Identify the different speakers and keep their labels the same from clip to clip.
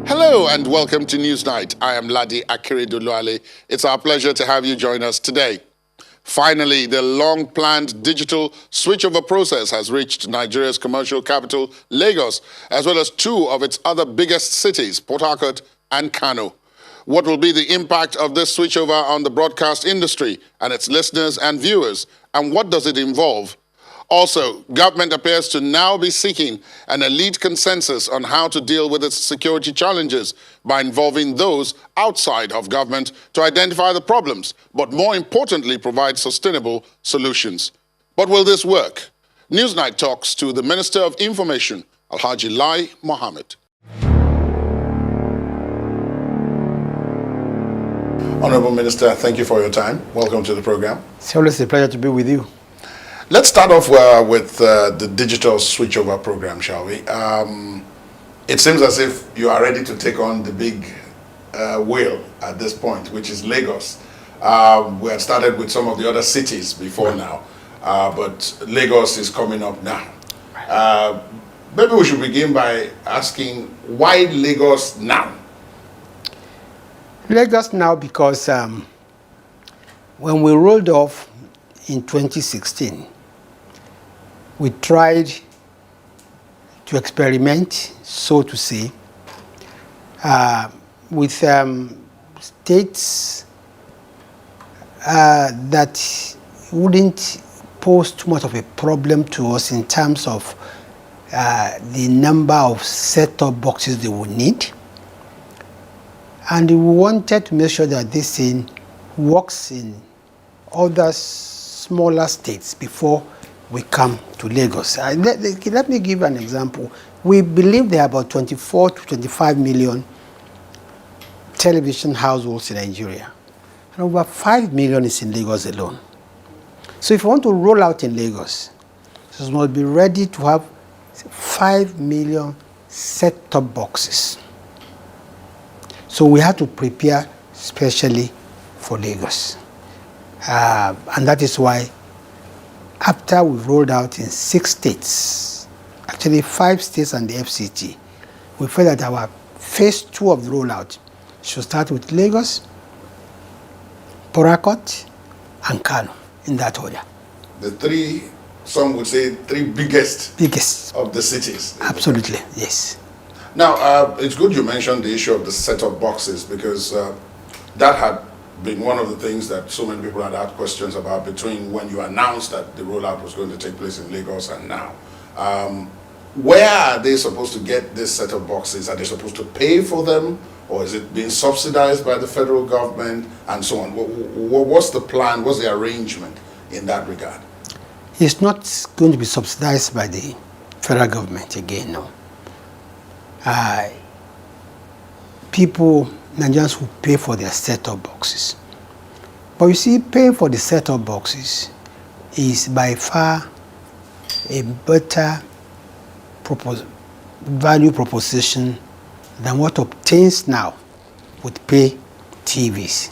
Speaker 1: Hello and welcome to NewsNight. I am Ladi Akiriduluale. It's our pleasure to have you join us today. Finally, the long-planned digital switchover process has reached Nigeria's commercial capital, Lagos, as well as two of its other biggest cities, Port Harcourt and Kano. What will be the impact of this switchover on the broadcast industry and its listeners and viewers, and what does it involve? Also, government appears to now be seeking an elite consensus on how to deal with its security challenges by involving those outside of government to identify the problems, but more importantly, provide sustainable solutions. But will this work? NewsNight talks to the Minister of Information, Alhaji Lai Mohammed. Honorable Minister, thank you for your time. Welcome to the program.
Speaker 2: It's always a pleasure to be with you.
Speaker 1: Let's start off with the digital switchover program, shall we? It seems as if you are ready to take on the big wheel at this point, which is Lagos. We had started with some of the other cities before now, but Lagos is coming up now. Maybe we should begin by asking, why Lagos now?
Speaker 2: Lagos now because when we rolled off in 2016, we tried to experiment, so to say, with states that wouldn't pose too much of a problem to us in terms of the number of set-top boxes they would need. And we wanted to make sure that this thing works in other smaller states before we come to Lagos. Let me give an example. We believe there are about 24 to 25 million television households in Nigeria. And over 5 million is in Lagos alone. So if you want to roll out in Lagos, you must be ready to have 5 million set-top boxes. So we have to prepare specially for Lagos. And that is why after we've rolled out in 6 states, actually 5 states and the FCT, we felt that our phase 2 of the rollout should start with Lagos, Port Harcourt, and Kano, in that order.
Speaker 1: The 3, some would say 3 biggest of the cities.
Speaker 2: Absolutely, yes.
Speaker 1: Now, it's good you mentioned the issue of the set-top boxes, because that had been one of the things that so many people had asked questions about between when you announced that the rollout was going to take place in Lagos and now. Where are they supposed to get this set-top boxes? Are they supposed to pay for them, or is it being subsidized by the federal government, and so on? What's the plan? What's the arrangement in that regard?
Speaker 2: It's not going to be subsidized by the federal government again, no. People, Nigerians, will pay for their set-top boxes. But you see, paying for the set-top boxes is by far a better value proposition than what obtains now with pay TVs.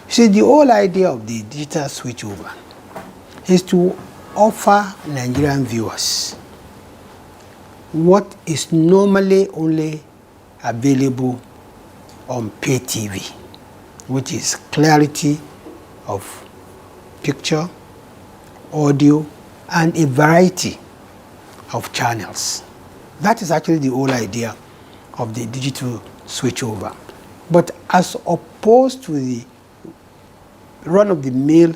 Speaker 2: You see, the whole idea of the digital switchover is to offer Nigerian viewers what is normally only available on pay TV, which is clarity of picture, audio, and a variety of channels. That is actually the whole idea of the digital switchover. But as opposed to the run-of-the-mill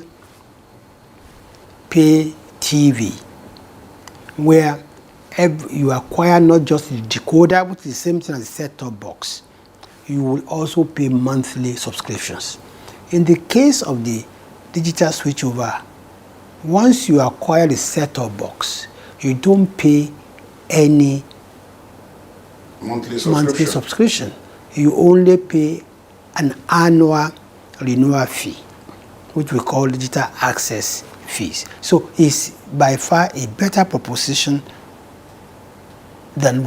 Speaker 2: pay TV, where you acquire not just the decoder, which is the same thing as the set-top box, you will also pay monthly subscriptions. In the case of the digital switchover, once you acquire the set-top box, you don't pay any monthly subscription. You only pay an annual renewal fee, which we call digital access fees. So it's by far a better proposition than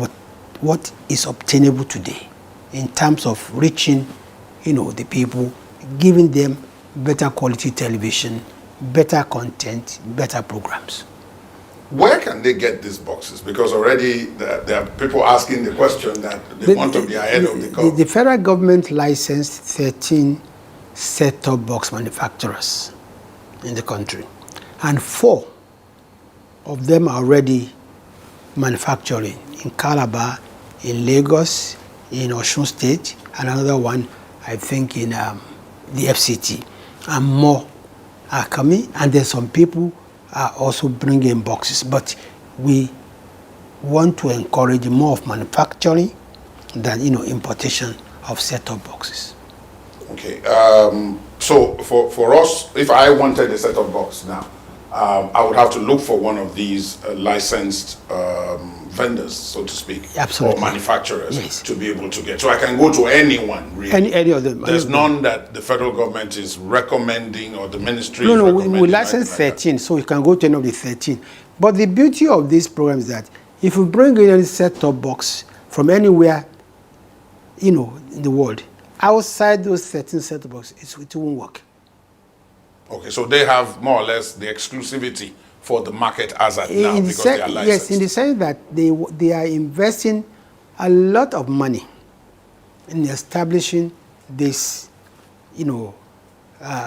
Speaker 2: what is obtainable today in terms of reaching, the people, giving them better quality television, better content, better programs.
Speaker 1: Where can they get these boxes? Because already there are people asking the question that they want to be ahead of the curve.
Speaker 2: The federal government licensed 13 set-top box manufacturers in the country, and 4 of them are already manufacturing in Calabar, in Lagos, in Osun State, and another one, I think, in the FCT, and more are coming, and then some people are also bringing boxes. But we want to encourage more of manufacturing than importation of set-top boxes.
Speaker 1: Okay, so for us, if I wanted a set-top box now, I would have to look for one of these licensed vendors, so to speak,
Speaker 2: Absolutely.
Speaker 1: or manufacturers,
Speaker 2: yes,
Speaker 1: to be able to get. So I can go to anyone, really.
Speaker 2: Any of them.
Speaker 1: There's none that the federal government is recommending or the ministry is
Speaker 2: No,
Speaker 1: recommending.
Speaker 2: we license 13, so you can go to any of the 13. But the beauty of this program is that if you bring in any set-top box from anywhere, in the world, outside those 13 set-top boxes, it won't work.
Speaker 1: Okay, so they have more or less the exclusivity for the market as at now because they are licensed.
Speaker 2: Yes, in the sense that they are investing a lot of money in establishing these,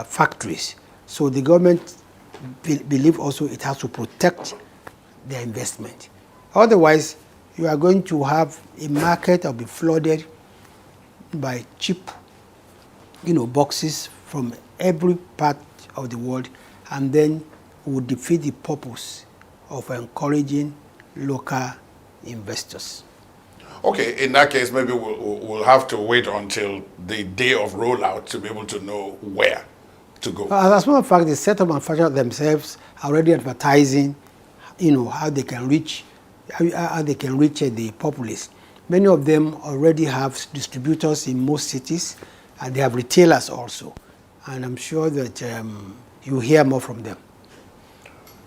Speaker 2: factories. So the government believe also it has to protect their investment. Otherwise, you are going to have a market that will be flooded by cheap, boxes from every part of the world, and then would defeat the purpose of encouraging local investors.
Speaker 1: Okay, in that case, maybe we'll have to wait until the day of rollout to be able to know where to go.
Speaker 2: As a matter of fact, the set-top manufacturers themselves are already advertising, how they can reach the populace. Many of them already have distributors in most cities, and they have retailers also. And I'm sure that you hear more from them.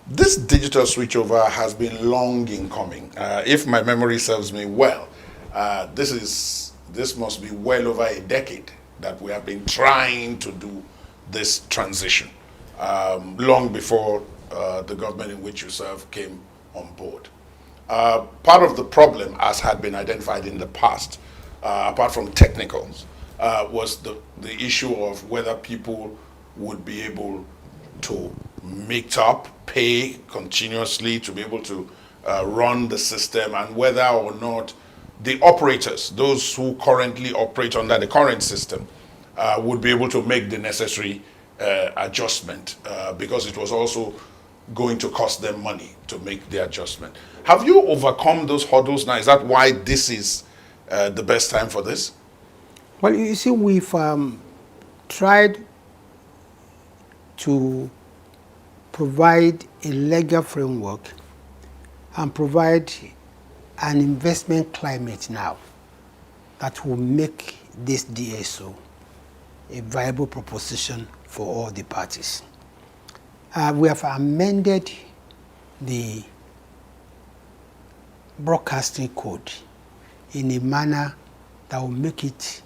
Speaker 1: This digital switchover has been long in coming. If my memory serves me well, this must be well over a decade that we have been trying to do this transition, long before the government in which you serve came on board. Part of the problem, as had been identified in the past, apart from technicals, was the issue of whether people would be able to meet up, pay continuously to be able to run the system, and whether or not the operators, those who currently operate under the current system, would be able to make the necessary adjustment, because it was also going to cost them money to make the adjustment. Have you overcome those hurdles now? Is that why this is the best time for this?
Speaker 2: Well, you see, we've tried to provide a legal framework and provide an investment climate now that will make this DSO a viable proposition for all the parties. We have amended the broadcasting code in a manner that will make it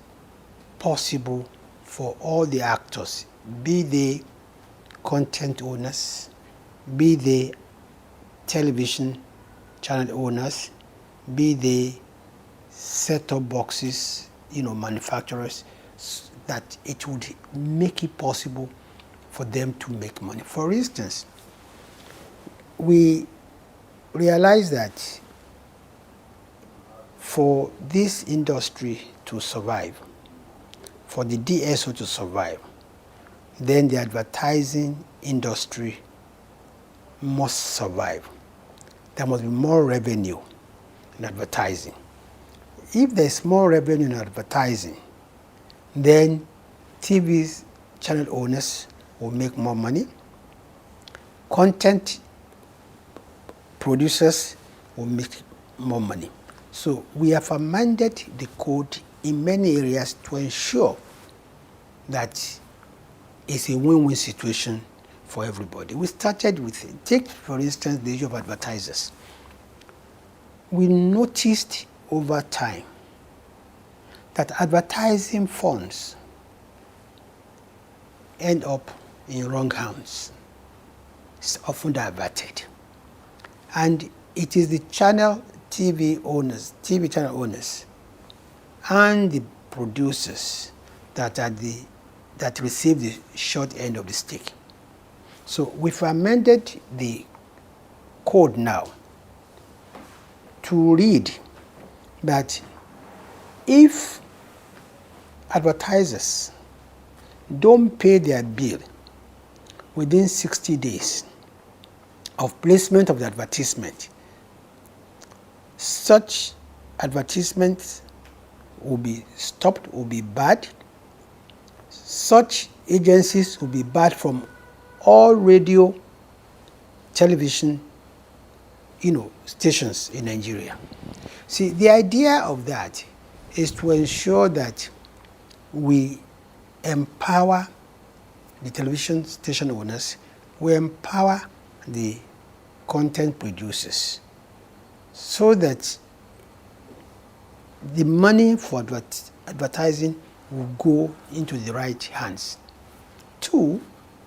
Speaker 2: possible for all the actors, be they content owners, be they television channel owners, be they set-top boxes, manufacturers, that it would make it possible for them to make money. For instance, we realize that for this industry to survive, for the DSO to survive, then the advertising industry must survive. There must be more revenue in advertising. If there's more revenue in advertising, then TV channel owners will make more money. Content producers will make more money. So we have amended the code in many areas to ensure that it's a win-win situation for everybody. We started with, take for instance the issue of advertisers. We noticed over time that advertising funds end up in wrong hands. It's often diverted. And it is the TV channel owners, and the producers that receive the short end of the stick. So we've amended the code now to read that if advertisers don't pay their bill within 60 days of placement of the advertisement, such advertisements will be stopped, will be barred. Such agencies will be barred from all radio, television, stations in Nigeria. See, the idea of that is to ensure that we empower the television station owners, we empower the content producers, so that the money for advertising will go into the right hands. Two,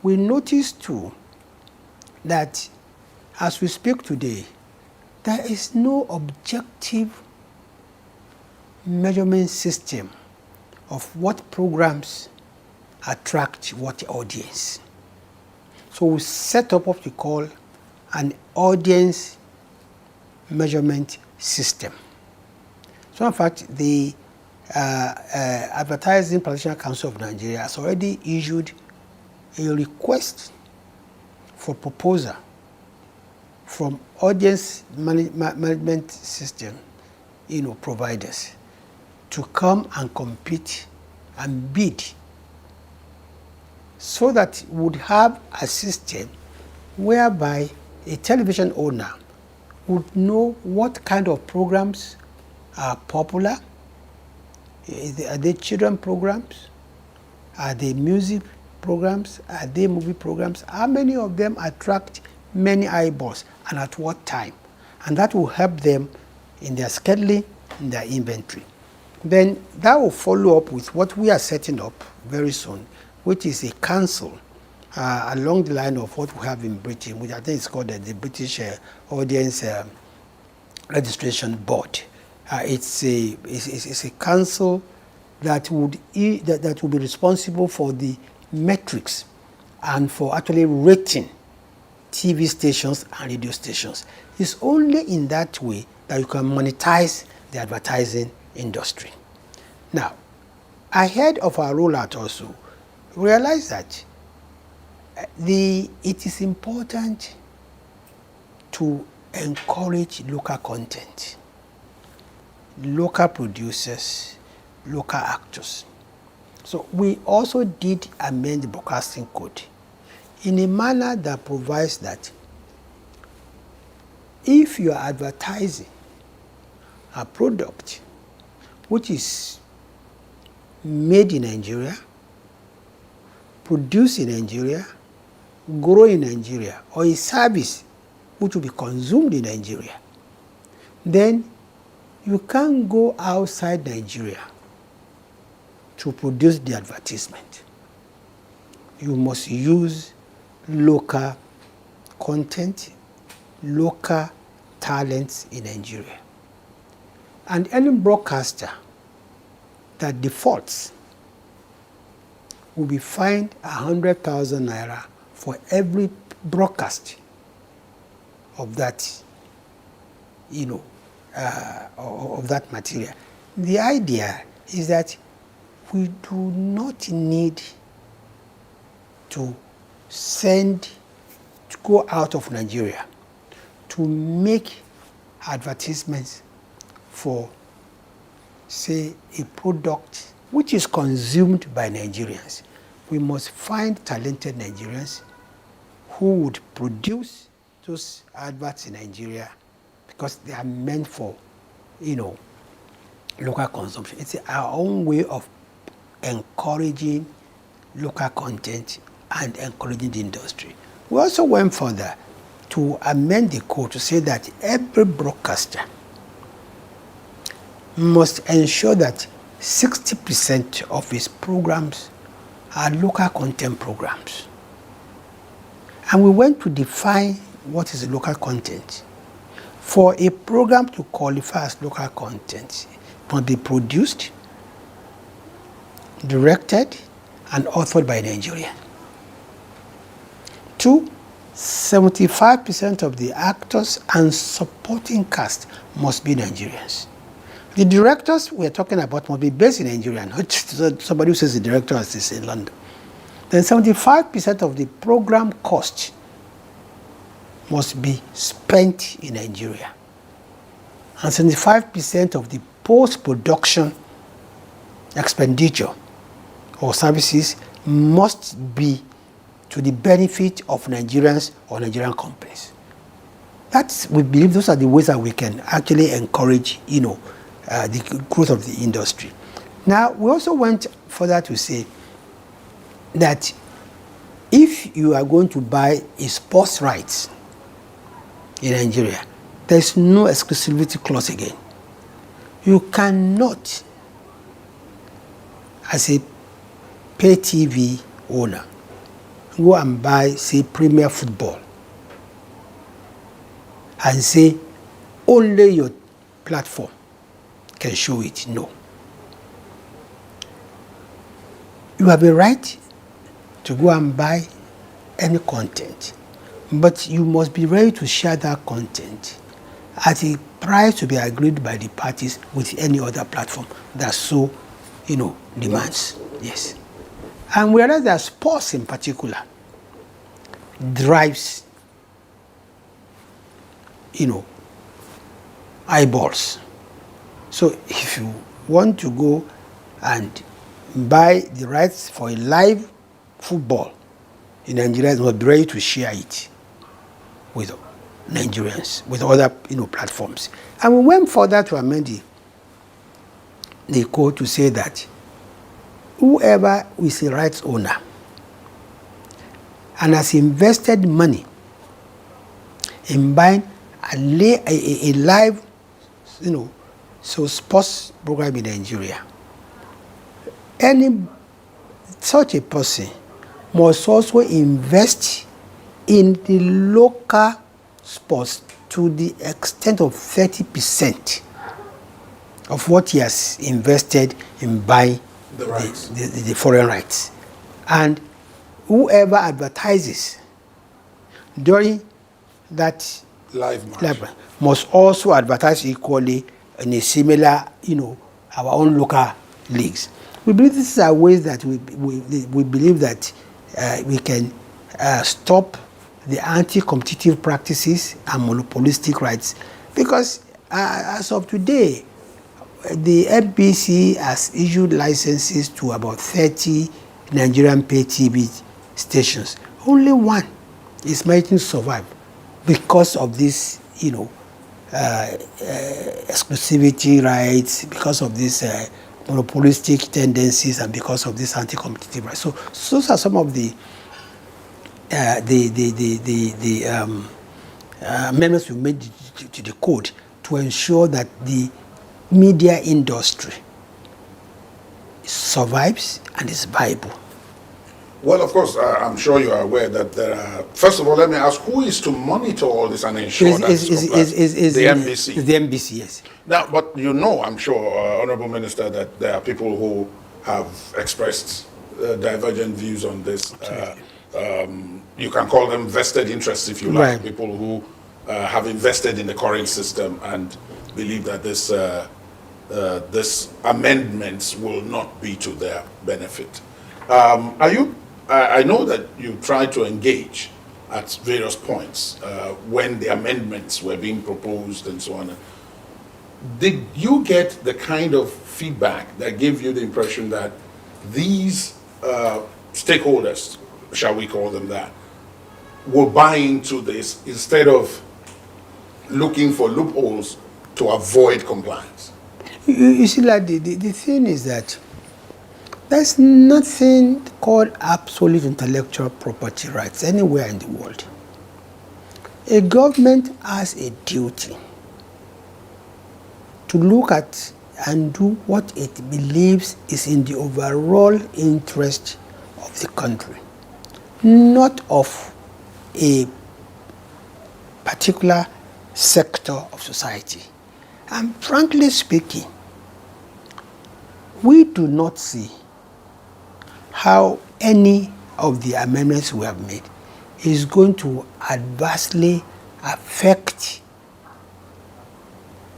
Speaker 2: we notice too that as we speak today, there is no objective measurement system of what programs attract what audience. So we set up what we call an audience measurement system. So in fact, the Advertising Practitioner Council of Nigeria has already issued a request for proposal from audience management system providers to come and compete and bid, so that we would have a system whereby a television owner would know what kind of programs are popular. Are they children programs? Are they music programs? Are they movie programs? How many of them attract many eyeballs and at what time? And that will help them in their scheduling, in their inventory. Then that will follow up with what we are setting up very soon, which is a council along the line of what we have in Britain, which I think is called the British Audience Registration Board. It's a council that would be responsible for the metrics and for actually rating TV stations and radio stations. It's only in that way that you can monetize the advertising industry. Now, ahead of our rollout also, realize that it is important to encourage local content, local producers, local actors. So we also did amend the broadcasting code in a manner that provides that if you are advertising a product which is made in Nigeria, produced in Nigeria, grown in Nigeria, or a service which will be consumed in Nigeria, then you can't go outside Nigeria to produce the advertisement. You must use local content, local talents in Nigeria. And any broadcaster that defaults will be fined 100,000 naira for every broadcast of that, of that material. The idea is that we do not need to go out of Nigeria to make advertisements for, say, a product which is consumed by Nigerians. We must find talented Nigerians who would produce those adverts in Nigeria, because they are meant for, local consumption. It's our own way of encouraging local content and encouraging the industry. We also went further to amend the code to say that every broadcaster must ensure that 60% of his programs are local content programs. And we went to define what is local content For a program to qualify as local content, it must be produced, directed, and authored by Nigerian. 2, 75% of the actors and supporting cast must be Nigerians. The directors we're talking about must be based in Nigeria, not somebody who says the director is in London. Then 75% of the program cost must be spent in Nigeria. And 75% of the post-production expenditure or services must be to the benefit of Nigerians or Nigerian companies. We believe those are the ways that we can actually encourage, the growth of the industry. Now, we also went further to say that if you are going to buy a sports rights in Nigeria, there's no exclusivity clause again. You cannot, as a pay TV owner, go and buy, say, Premier Football and say only your platform can show it. No. You have a right to go and buy any content, but you must be ready to share that content at a price to be agreed by the parties with any other platform that so, demands. Yes. And we realize that sports in particular drives, eyeballs. So if you want to go and buy the rights for a live football in Nigeria, you must be ready to share it with Nigerians, with other platforms. And we went further to amend the code to say that whoever is a rights owner and has invested money in buying a live, sports program in Nigeria, such a person must also invest in the local sports to the extent of 30% of what he has invested in buying the foreign rights. And whoever advertises during that
Speaker 1: live match
Speaker 2: must also advertise equally in a similar, our own local leagues. We believe these are ways that we believe that we can stop the anti-competitive practices and monopolistic rights, because as of today, the FBC has issued licenses to about 30 Nigerian pay TV stations. Only one is managing to survive because of this, exclusivity rights, because of these monopolistic tendencies, and because of this anti-competitive rights. So those are some of the amendments we made to the code to ensure that the media industry survives and is viable.
Speaker 1: Well, of course, I'm sure you are aware that there are... First of all, let me ask, who is to monitor all this and ensure that it's the NBC?
Speaker 2: The NBC, yes.
Speaker 1: Now, but I'm sure, Honorable Minister, that there are people who have expressed divergent views on this. You can call them vested interests, if you like, people who have invested in the current system and believe that this amendments will not be to their benefit. I know that you tried to engage at various points when the amendments were being proposed and so on. Did you get the kind of feedback that gave you the impression that these stakeholders, shall we call them that, will buy into this instead of looking for loopholes to avoid compliance?
Speaker 2: You see, like the thing is that there's nothing called absolute intellectual property rights anywhere in the world. A government has a duty to look at and do what it believes is in the overall interest of the country, not of a particular sector of society. And frankly speaking, we do not see how any of the amendments we have made is going to adversely affect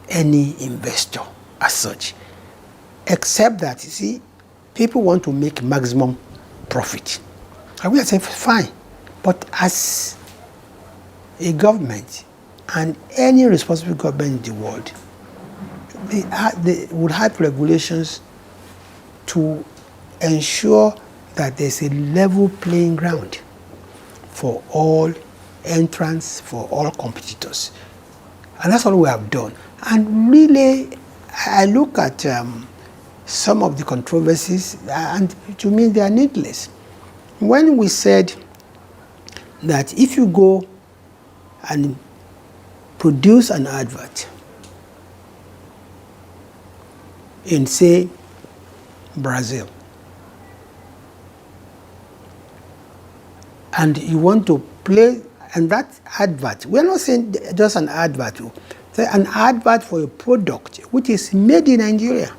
Speaker 2: any investor as such, except that, you see, people want to make maximum profit. And we are saying, fine, but as a government and any responsible government in the world, they would have regulations to ensure that there's a level playing ground for all entrants, for all competitors. And that's all we have done. And really, I look at some of the controversies, and to me, they are needless. When we said that if you go and produce an advert in, say, Brazil, and you want to play, and that advert, we're not saying just an advert, say an advert for a product which is made in Nigeria,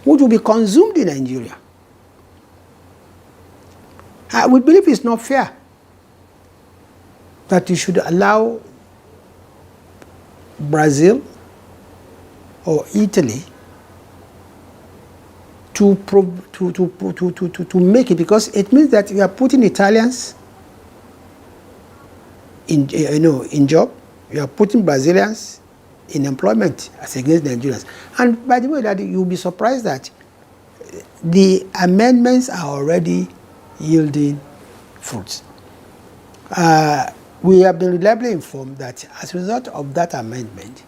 Speaker 2: which will be consumed in Nigeria. We believe it's not fair that you should allow Brazil or Italy to make it, because it means that you are putting Italians in job, you are putting Brazilians in employment as against Nigerians. And by the way, that you'll be surprised that the amendments are already yielding fruits. We have been reliably informed that as a result of that amendment,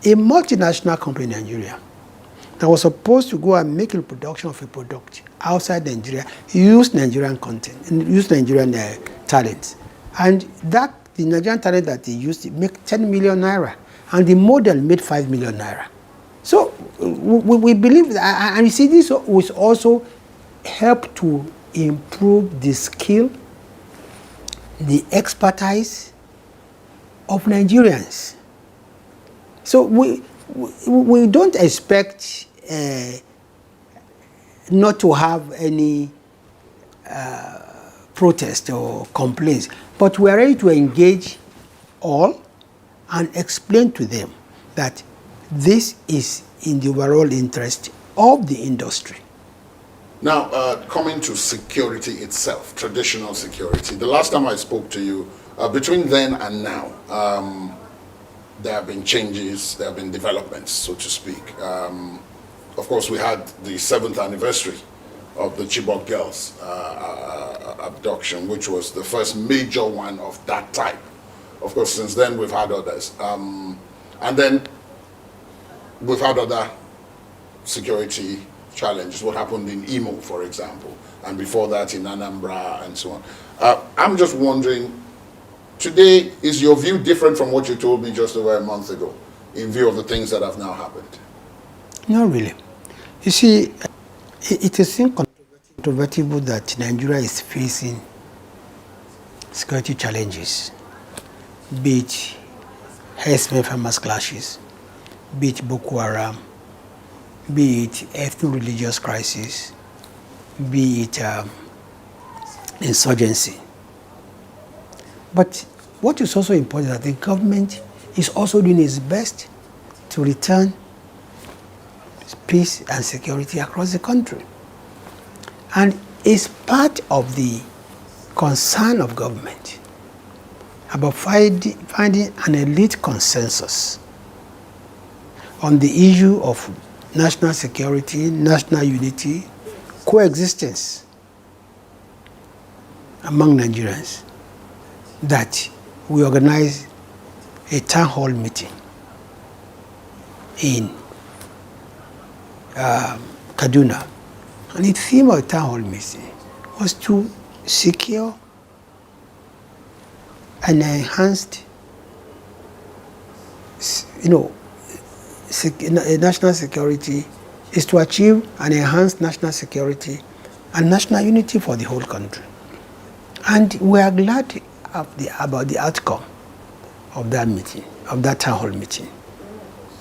Speaker 2: a multinational company in Nigeria that was supposed to go and make a production of a product outside Nigeria used Nigerian content, used Nigerian talent. And that, the Nigerian talent that they used, make 10 million naira. And the model made 5 million naira. So we believe that, and you see, this will also help to improve the skill, the expertise of Nigerians. So we don't expect not to have any protest or complaints, but we are ready to engage all and explain to them that this is in the overall interest of the industry.
Speaker 1: Now, coming to security itself, traditional security, the last time I spoke to you, between then and now, there have been changes, there have been developments, so to speak. Of course, we had the 7th anniversary of the Chibok girls abduction, which was the first major one of that type. Of course, since then, we've had others. And then we've had other security challenges. What happened in Imo, for example, and before that in Anambra and so on. I'm just wondering, today, is your view different from what you told me just over a month ago, in view of the things that have now happened?
Speaker 2: Not really. You see, it is incontrovertible that Nigeria is facing security challenges, be it herdsmen farmers clashes, be it Boko Haram, be it ethno-religious crisis, be it insurgency. But what is also important is that the government is also doing its best to return peace and security across the country. And it's part of the concern of government about finding an elite consensus on the issue of national security, national unity, coexistence among Nigerians, that we organize a town hall meeting in Kaduna. And the theme of the town hall meeting was to secure an enhanced, national security, is to achieve an enhanced national security and national unity for the whole country. And we are glad about the outcome of that meeting. of that town hall meeting,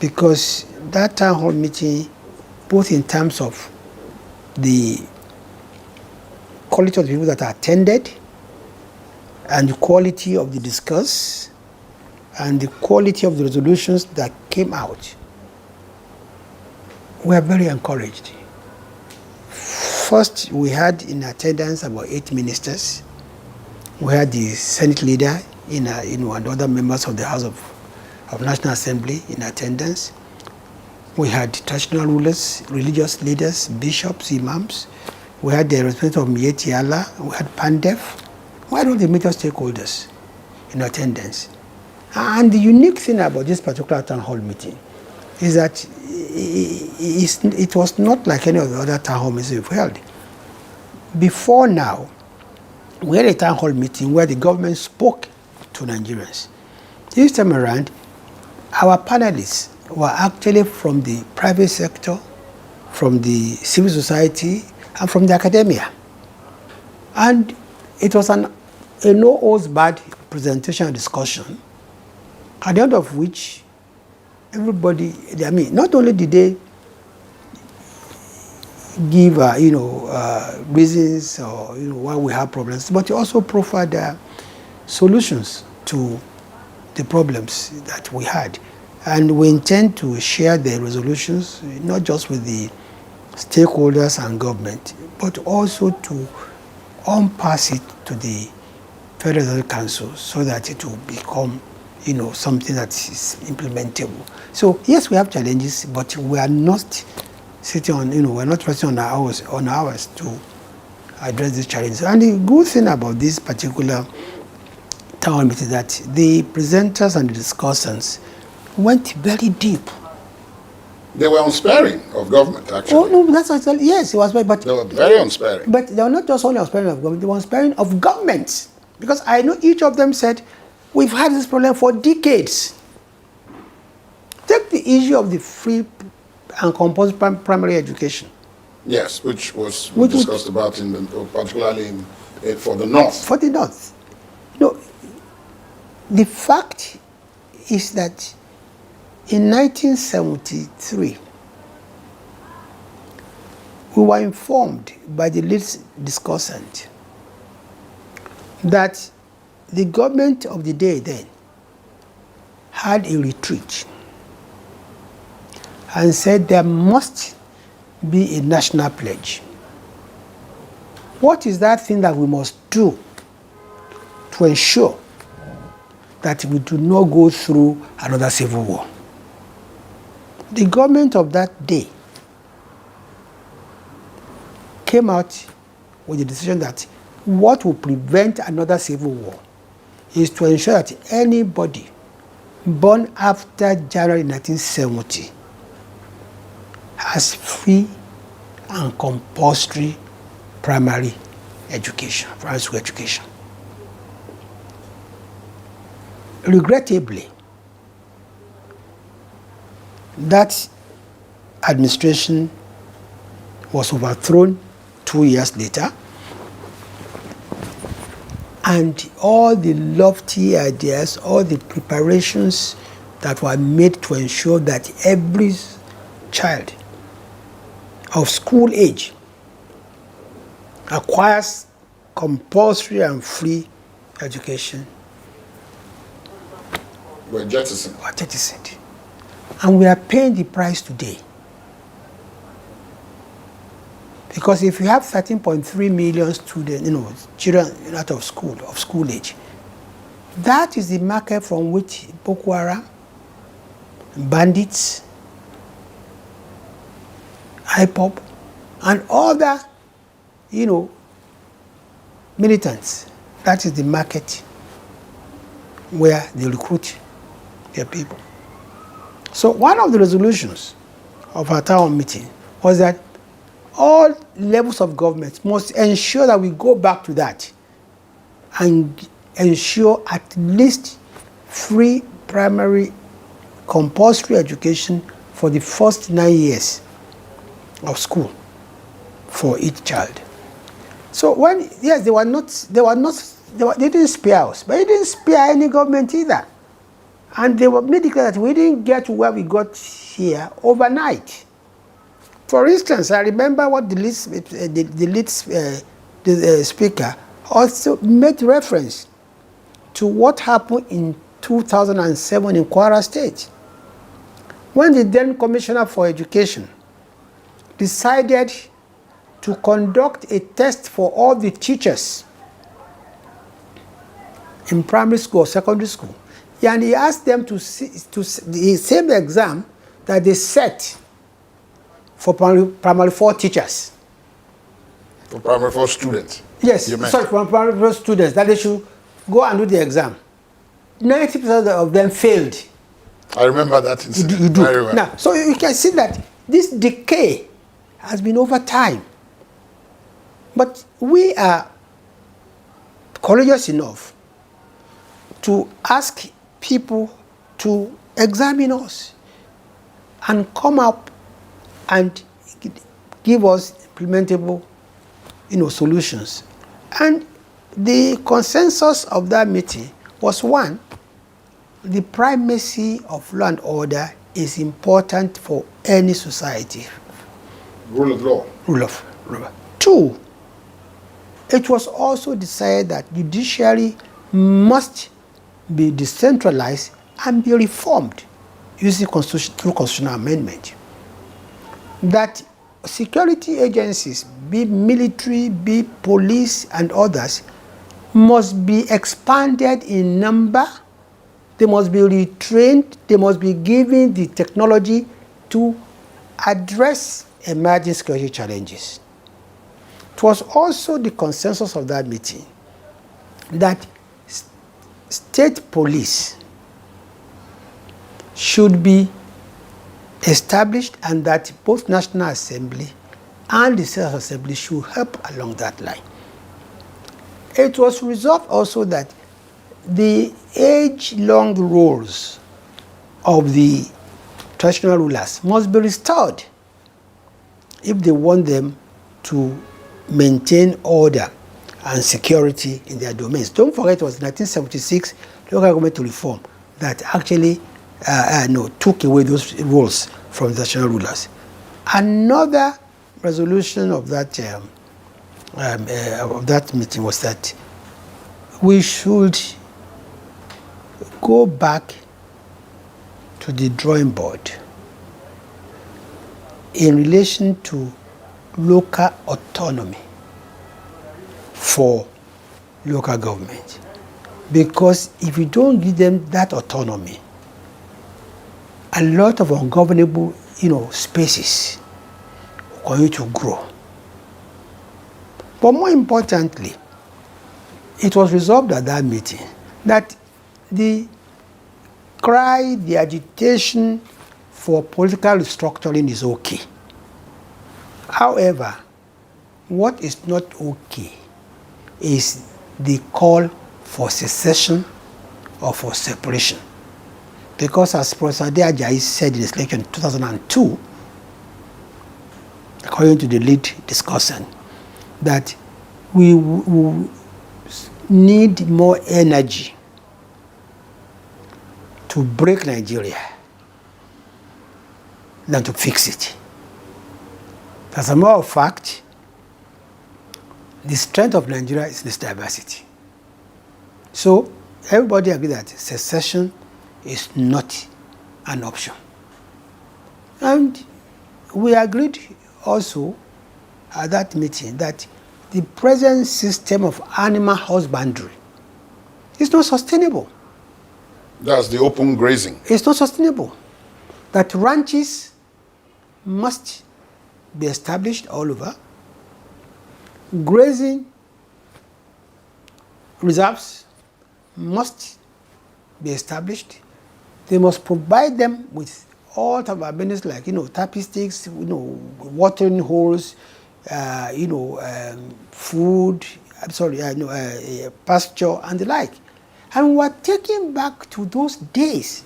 Speaker 2: because that town hall meeting, both in terms of the quality of the people that attended and the quality of the discourse and the quality of the resolutions that came out, we are very encouraged. First, we had in attendance about 8 ministers. We had the Senate leader and other members of the House of National Assembly in attendance. We had traditional rulers, religious leaders, bishops, imams. We had the representative of Mieti Allah. We had Pandef. We had all the major stakeholders in attendance. And the unique thing about this particular town hall meeting is that it was not like any of the other town hall meetings we've held. Before now, we had a town hall meeting where the government spoke to Nigerians. This time around, our panelists were actually from the private sector, from the civil society, and from the academia. And it was a no-holds-barred presentation and discussion, at the end of which everybody, not only did they give, reasons or, why we have problems, but they also proffered solutions to the problems that we had. And we intend to share the resolutions, not just with the stakeholders and government, but also to unpass it to the Federal Council so that it will become, something that is implementable. So yes, we have challenges, but we are not sitting on, we're not resting on ours to address these challenges. And the good thing about this particular town meeting is that the presenters and the discussants went very deep.
Speaker 1: They were unsparing of government, actually.
Speaker 2: Oh, no, that's actually, yes, it was very, but
Speaker 1: they were very unsparing.
Speaker 2: But they were not just only unsparing of government, they were unsparing of governments. Because I know each of them said, we've had this problem for decades. Take the issue of the free and compulsory primary education.
Speaker 1: Yes, which we discussed about, particularly for the North.
Speaker 2: For the North. The fact is that in 1973, we were informed by the lead discussant that the government of the day then had a retreat and said there must be a national pledge. What is that thing that we must do to ensure that we do not go through another civil war? The government of that day came out with the decision that what will prevent another civil war is to ensure that anybody born after January 1970 has free and compulsory primary education, primary school education. Regrettably, that administration was overthrown 2 years later, and all the lofty ideas, all the preparations that were made to ensure that every child of school age acquires compulsory and free education
Speaker 1: were jettisoned.
Speaker 2: And we are paying the price today. Because if you have 13.3 million students, children out of school age, that is the market from which Boko Haram, bandits, IPOB, and other, militants, that is the market where they recruit their people. So one of the resolutions of our town meeting was that all levels of government must ensure that we go back to that and ensure at least free primary compulsory education for the first 9 years of school for each child. So they didn't spare us, but they didn't spare any government either. And they were made it clear that we didn't get to where we got here overnight. For instance, I remember what the lead speaker also made reference to what happened in 2007 in Kwara State, when the then Commissioner for Education decided to conduct a test for all the teachers in primary school or secondary school. And he asked them to the same exam that they set for primary 4 teachers.
Speaker 1: For primary 4 students?
Speaker 2: Yes, sorry, for primary 4 students, that they should go and do the exam. 90% of them failed.
Speaker 1: I remember that incident.
Speaker 2: You do.
Speaker 1: Very well.
Speaker 2: Now, so you can see that this decay has been over time. But we are courageous enough to ask people to examine us and come up and give us implementable, solutions. And the consensus of that meeting was, one, the primacy of law and order is important for any society.
Speaker 1: Rule of law.
Speaker 2: Rule of law. 2, it was also decided that judiciary must be decentralized and be reformed using through constitutional amendment. That security agencies, be military, be police, and others, must be expanded in number. They must be retrained. They must be given the technology to address emerging security challenges. It was also the consensus of that meeting that state police should be established and that both National Assembly and the State Assembly should help along that line. It was resolved also that the age-long roles of the traditional rulers must be restored if they want them to maintain order and security in their domains. Don't forget, it was 1976 local government reform that actually took away those roles from the traditional rulers. Another resolution of that meeting was that we should go back to the drawing board in relation to local autonomy for local government. Because if you don't give them that autonomy, a lot of ungovernable, spaces are going to grow. But more importantly, it was resolved at that meeting that the cry, the agitation for political restructuring is okay. However, what is not okay is the call for secession or for separation. Because as Professor Ajayi said in his lecture in 2002, according to the lead discussant, that we need more energy to break Nigeria than to fix it. As a matter of fact, the strength of Nigeria is in its diversity. So everybody agrees that secession is not an option. And we agreed also at that meeting that the present system of animal husbandry is not sustainable.
Speaker 1: That's the open grazing.
Speaker 2: It's not sustainable. That ranches must be established all over. Grazing reserves must be established. They must provide them with all type of amenities like, tappy sticks, watering holes, food, pasture and the like. And we're taking back to those days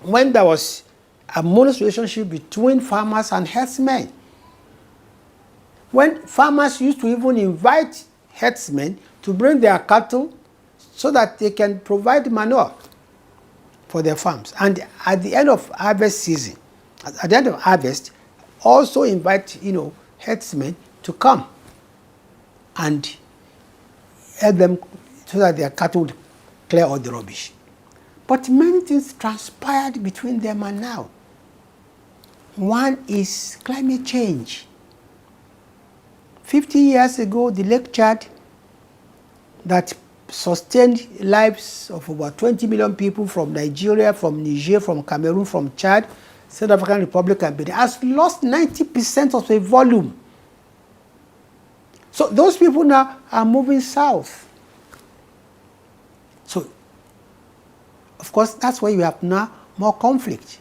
Speaker 2: when there was a harmonious relationship between farmers and herdsmen. When farmers used to even invite herdsmen to bring their cattle so that they can provide manure. for their farms. And at the end of harvest season, at the end of harvest, also invite, herdsmen to come and help them so that their cattle would clear all the rubbish. But many things transpired between them and now. One is climate change. 50 years ago, the Lake Chad that sustained lives of about 20 million people from Nigeria, from Niger, from Cameroon, from Chad, South African Republic, and Benin, has lost 90% of the volume. So those people now are moving south. So, of course, that's why you have now more conflict.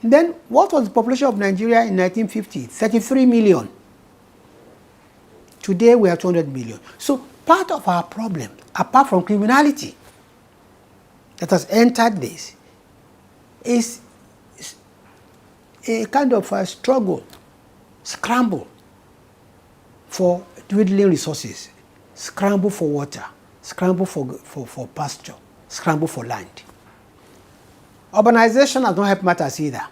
Speaker 2: Then, what was the population of Nigeria in 1950? 33 million. Today, we are 200 million. So, part of our problem, apart from criminality that has entered this, is a kind of a struggle, scramble for dwindling resources, scramble for water, scramble for pasture, scramble for land. Urbanization has not helped matters either.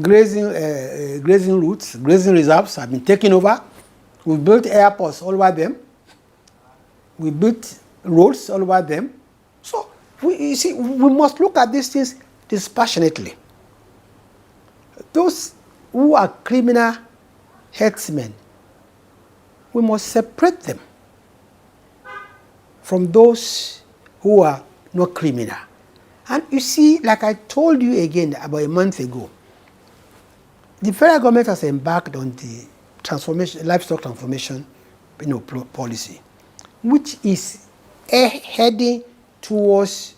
Speaker 2: Grazing routes, grazing reserves have been taken over. We built airports all over them. We built roads all over them. So, we must look at these things dispassionately. Those who are criminal herdsmen, we must separate them from those who are not criminal. And you see, like I told you again about a month ago, the federal government has embarked on the livestock transformation policy, which is heading towards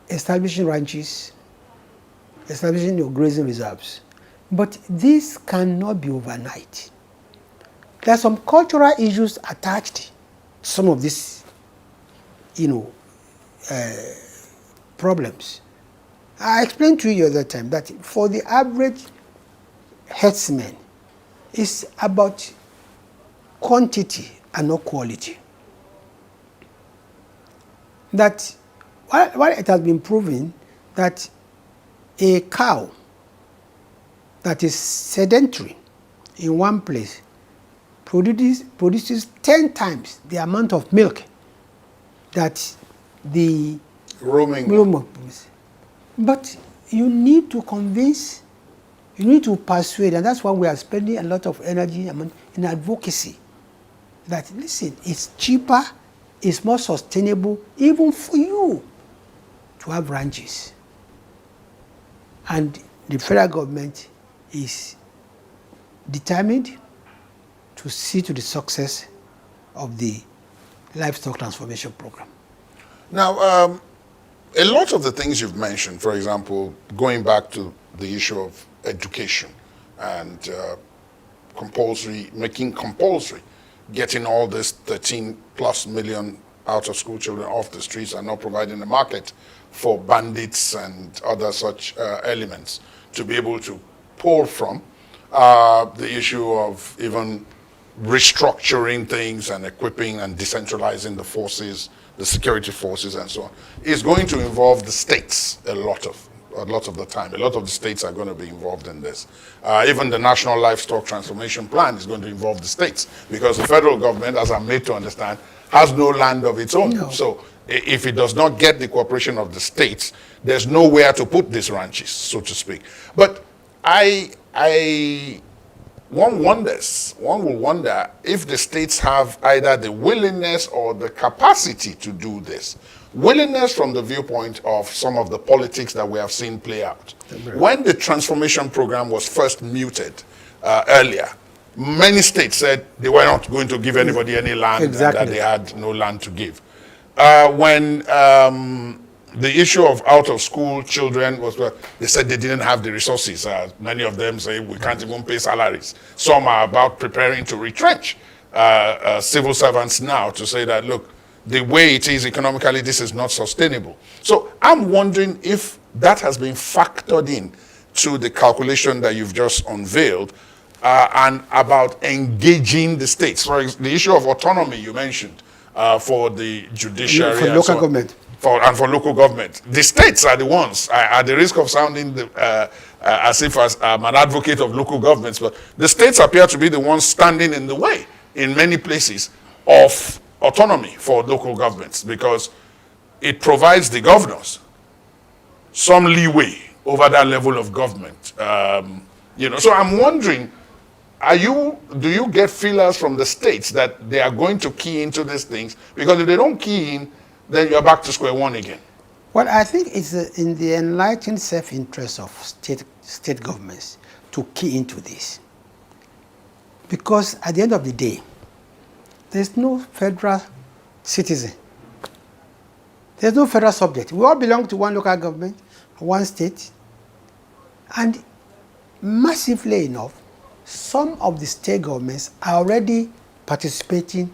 Speaker 2: establishing ranches, establishing your grazing reserves. But this cannot be overnight. There are some cultural issues attached to some of these, problems. I explained to you the other time that for the average herdsman, it's about quantity and not quality. That while it has been proven that a cow that is sedentary in one place produces 10 times the amount of milk that the
Speaker 1: roaming
Speaker 2: produces. But you need to convince, you need to persuade, and that's why we are spending a lot of energy in advocacy. That, listen, it's cheaper, it's more sustainable, even for you to have ranches. And the federal government is determined to see to the success of the livestock transformation program.
Speaker 1: Now, a lot of the things you've mentioned, for example, going back to the issue of education and making compulsory, getting all this 13 plus million out of school children off the streets and not providing a market for bandits and other such elements to be able to pour from. The issue of even restructuring things and equipping and decentralizing the forces, the security forces and so on, is going to involve the states a lot of the time. A lot of the states are going to be involved in this. Even the National Livestock Transformation Plan is going to involve the states, because the federal government, as I'm made to understand, has no land of its own. No. So if it does not get the cooperation of the states, there's nowhere to put these ranches, so to speak. But one will wonder if the states have either the willingness or the capacity to do this. Willingness from the viewpoint of some of the politics that we have seen play out. When the transformation program was first muted earlier, many states said they were not going to give anybody any land, exactly, and that they had no land to give. When the issue of out-of-school children was, they said they didn't have the resources. Many of them say we can't even pay salaries. Some are about preparing to retrench civil servants now to say that, look, the way it is economically, this is not sustainable. So I'm wondering if that has been factored in to the calculation that you've just unveiled, and about engaging the states. For the issue of autonomy you mentioned, for the judiciary.
Speaker 2: For local government.
Speaker 1: And for local government. The states are the ones, at the risk of sounding as if I'm an advocate of local governments, but the states appear to be the ones standing in the way in many places of autonomy for local governments, because it provides the governors some leeway over that level of government. So I'm wondering, do you get feelers from the states that they are going to key into these things? Because if they don't key in, then you're back to square one again.
Speaker 2: Well, I think it's in the enlightened self-interest of state governments to key into this. Because at the end of the day, there's no federal citizen. There's no federal subject. We all belong to one local government, one state. And massively enough, some of the state governments are already participating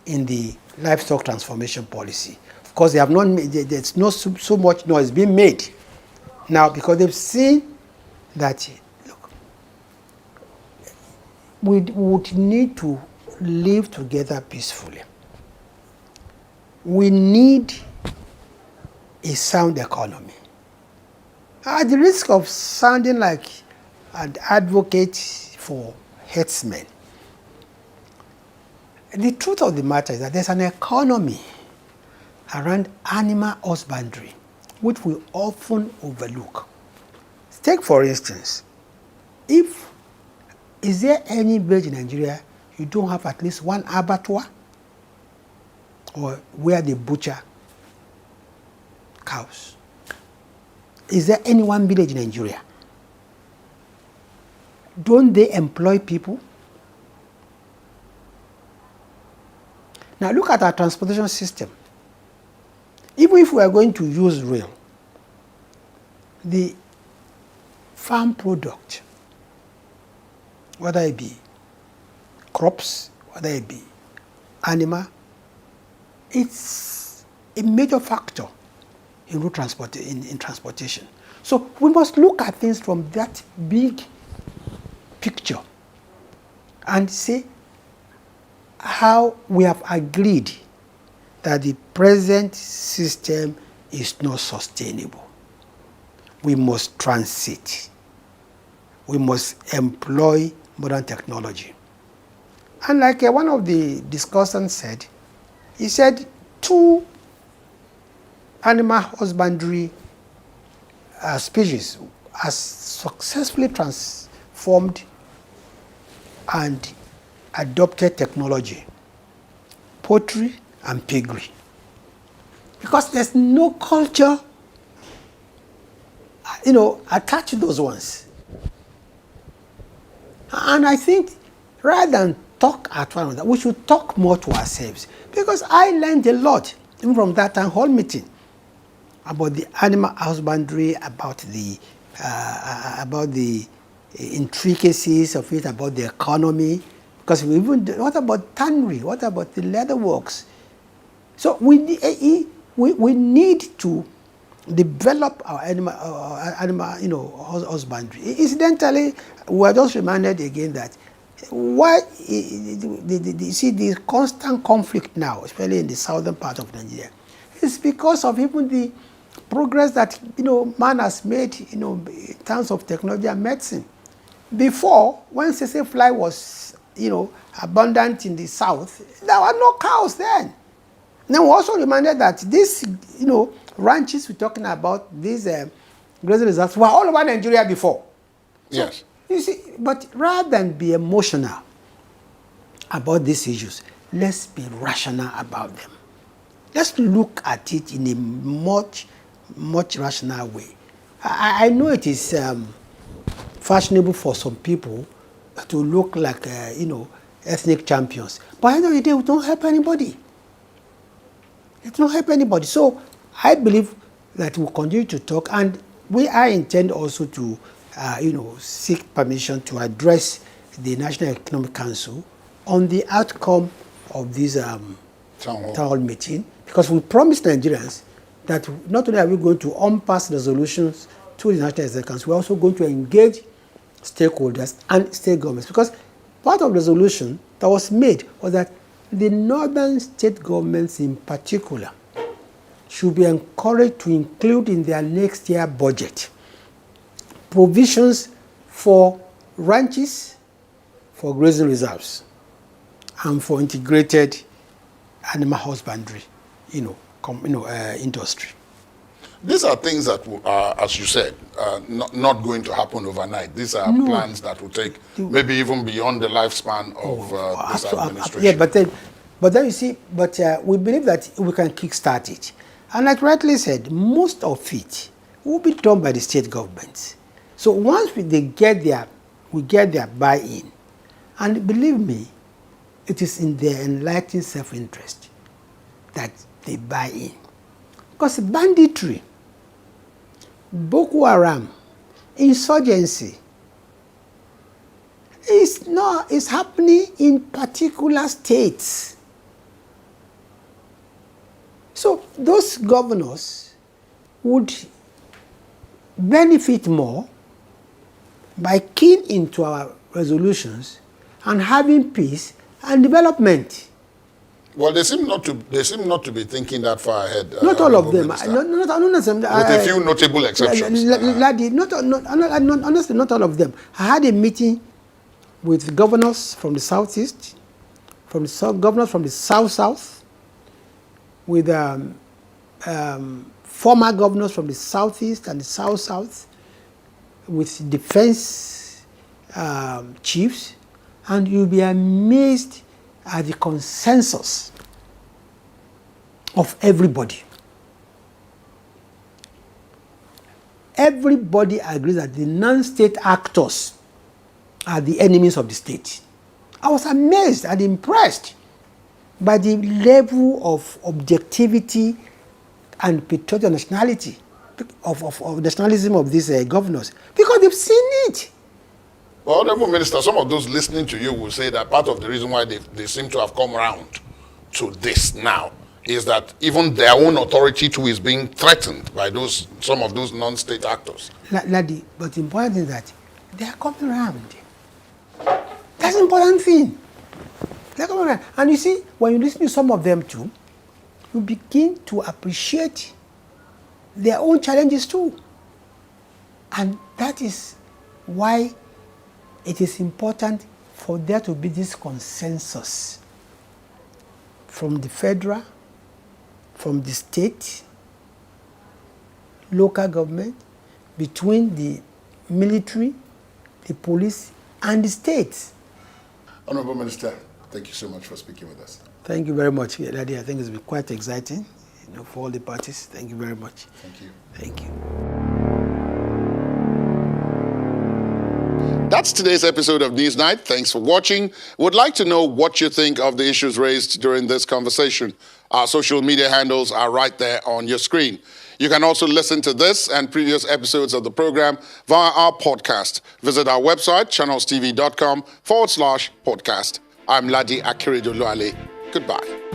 Speaker 2: in the livestock transformation policy. Of course, they have not made, there's not so much noise being made now, because they've seen that, look, we would need to live together peacefully. We need a sound economy. At the risk of sounding like an advocate for herdsmen, the truth of the matter is that there's an economy around animal husbandry which we often overlook. Take, for instance, is there any village in Nigeria you don't have at least one abattoir, or where they butcher cows? Is there any one village in Nigeria? Don't they employ people? Now look at our transportation system. Even if we are going to use rail, the farm product, whether it be crops, whether it be animal, it's a major factor in road transport, in transportation. So we must look at things from that big picture and say how we have agreed that the present system is not sustainable. We must transit. We must employ modern technology. And like one of the discussants said, he said 2 animal husbandry species are successfully transformed and adopted technology: poultry and piggery. Because there's no culture, attached to those ones. And I think rather than talk at one another, we should talk more to ourselves. Because I learned a lot, even from that town hall meeting, about the animal husbandry, about the intricacies of it, about the economy. Because what about tannery? What about the leather works? So we need to develop our animal husbandry. Incidentally, we are just reminded again that why you see the constant conflict now, especially in the southern part of Nigeria, is because of even the progress that man has made in terms of technology and medicine. Before, when Sese fly was abundant in the south, there were no cows then. Now we're also reminded that these ranches we're talking about, these grazing reserves, were all over Nigeria before. So,
Speaker 1: yes.
Speaker 2: You see, but rather than be emotional about these issues, let's be rational about them. Let's look at it in a much rational way. I know it is fashionable for some people to look like, ethnic champions. But at the end of the day, we don't help anybody. It don't help anybody. So I believe that we'll continue to talk, and I intend also to, seek permission to address the National Economic Council on the outcome of this town hall meeting, because we promised Nigerians that not only are we going to unpass resolutions to the National Executive Council, we're also going to engage stakeholders and state governments, because part of the resolution that was made was that the northern state governments in particular should be encouraged to include in their next year budget provisions for ranches, for grazing reserves, and for integrated animal husbandry, industry.
Speaker 1: These are things that are, as you said, not going to happen overnight. These are plans that will take maybe even beyond the lifespan of this administration.
Speaker 2: Yeah, but then you see, we believe that we can kickstart it. And like rightly said, most of it will be done by the state governments. So once we get their buy-in, and believe me, it is in their enlightened self-interest that they buy in. Because banditry, Boko Haram, insurgency, is happening in particular states. So those governors would benefit more by keying into our resolutions and having peace and development.
Speaker 1: Well, they seem not to be thinking that far ahead.
Speaker 2: Not all of them.
Speaker 1: With a few notable exceptions.
Speaker 2: Honestly, not all of them. I had a meeting with governors from the southeast, governors from the south, with former governors from the southeast and the south, with defense chiefs, and you'll be amazed at the consensus of everybody. Everybody agrees that the non-state actors are the enemies of the state. I was amazed and impressed by the level of objectivity and patriotic nationality of nationalism of these governors, because they've seen it.
Speaker 1: Well, Honorable Minister, some of those listening to you will say that part of the reason why they seem to have come around to this now is that even their own authority too is being threatened by some of those non-state actors.
Speaker 2: Ladi, but the important thing is that they are coming around. That's the important thing. They're coming around. And you see, when you listen to some of them too, you begin to appreciate their own challenges too. And that is why it is important for there to be this consensus from the federal, from the state, local government, between the military, the police, and the states.
Speaker 1: Honorable Minister, thank you so much for speaking with us.
Speaker 2: Thank you very much, Daddy. I think it's been quite exciting, for all the parties. Thank you very much.
Speaker 1: Thank you.
Speaker 2: Thank you.
Speaker 1: That's today's episode of NewsNight. Thanks for watching. Would like to know what you think of the issues raised during this conversation. Our social media handles are right there on your screen. You can also listen to this and previous episodes of the program via our podcast. Visit our website, channelstv.com/podcast. I'm Ladi Akiridoluale. Goodbye.